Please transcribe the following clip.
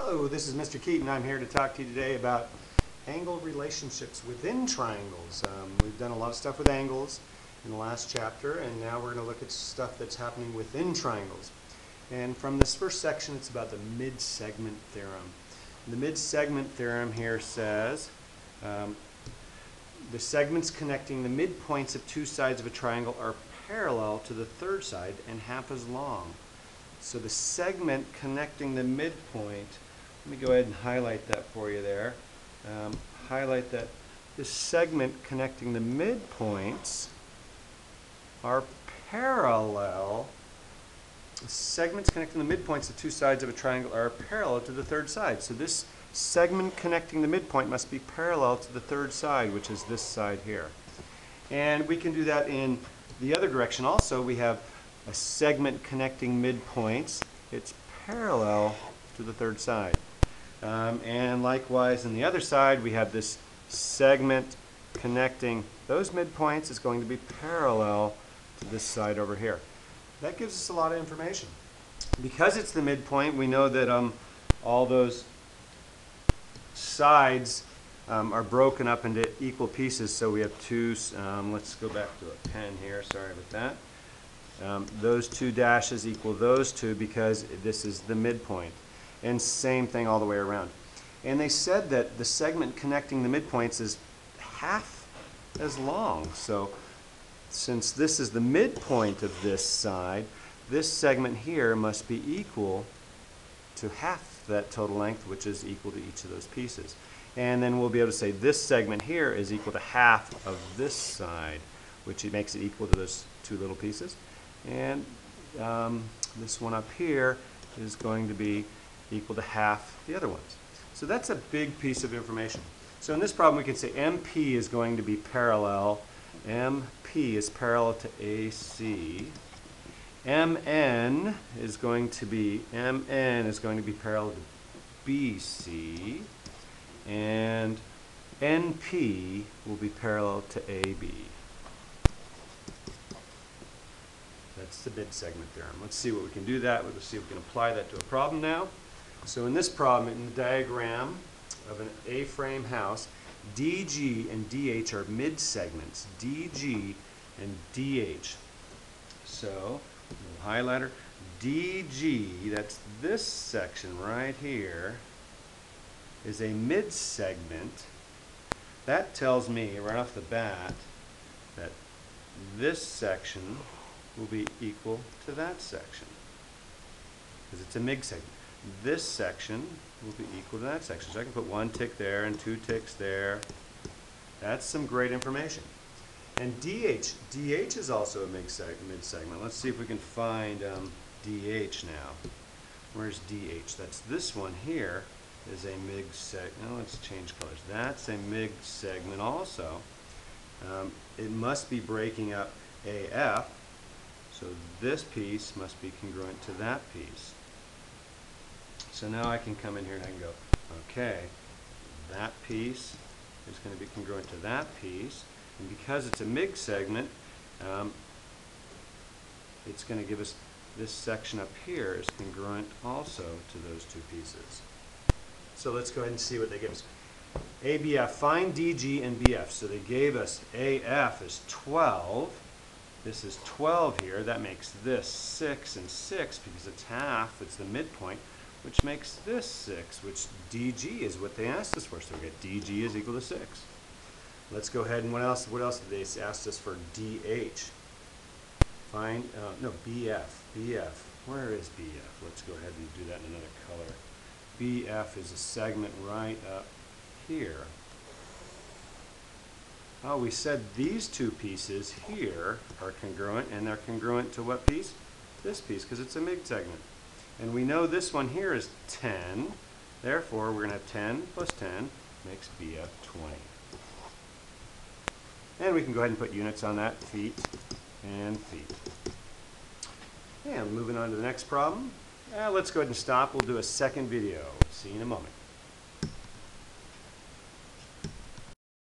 Hello, this is Mr. Keaton. I'm here to talk to you today about angle relationships within triangles. We've done a lot of stuff with angles in the last chapter, and now we're going to look at stuff that's happening within triangles. And from this first section, it's about the mid-segment theorem. The mid-segment theorem here says the segments connecting the midpoints of two sides of a triangle are parallel to the third side and half as long. So the segment connecting the midpoint, let me go ahead and highlight that for you there. Highlight that this segment connecting the midpoints are parallel. The segments connecting the midpoints of two sides of a triangle are parallel to the third side. So this segment connecting the midpoint must be parallel to the third side, which is this side here. And we can do that in the other direction also. We have a segment connecting midpoints. It's parallel to the third side. And likewise, on the other side, we have this segment connecting those midpoints is going to be parallel to this side over here. That gives us a lot of information. Because it's the midpoint, we know that all those sides are broken up into equal pieces. So we have two, let's go back to a pen here, sorry about that. Those two dashes equal those two because this is the midpoint. And same thing all the way around. And they said that the segment connecting the midpoints is half as long. So since this is the midpoint of this side, this segment here must be equal to half that total length, which is equal to each of those pieces. And then we'll be able to say this segment here is equal to half of this side, which makes it equal to those two little pieces. And this one up here is going to be equal to half the other ones. So that's a big piece of information. So in this problem we can say MP is going to be parallel. MP is parallel to AC. MN is going to be parallel to BC. And NP will be parallel to AB. That's the mid-segment theorem. Let's see what we can do that. Let's see if we can apply that to a problem now. So in this problem, in the diagram of an A-frame house, DG and DH are mid-segments. DG and DH. So, highlighter, DG, that's this section right here, is a mid-segment. That tells me right off the bat that this section will be equal to that section because it's a mid-segment. This section will be equal to that section. So I can put one tick there and two ticks there. That's some great information. And DH is also a mid-segment. Let's see if we can find DH now. Where's DH? That's this one here is a mid-segment. Now let's change colors. That's a mid-segment also. It must be breaking up AF. So this piece must be congruent to that piece. So now I can come in here and I can go, okay, that piece is going to be congruent to that piece. And because it's a mid-segment, it's going to give us this section up here is congruent also to those two pieces. So let's go ahead and see what they give us. ABF, find DG and BF. So they gave us AF is 12. This is 12 here. That makes this 6 and 6 because it's half. It's the midpoint, which makes this 6, which DG is what they asked us for. So we get DG is equal to 6. Let's go ahead and what else did they ask us for? DH. Find, no, BF. BF. Where is BF? Let's go ahead and do that in another color. BF is a segment right up here. Oh, we said these two pieces here are congruent, and they're congruent to what piece? This piece, because it's a mid-segment. And we know this one here is 10. Therefore, we're going to have 10 plus 10 makes BF 20. And we can go ahead and put units on that, feet and feet. And moving on to the next problem. Let's go ahead and stop. We'll do a second video. See you in a moment.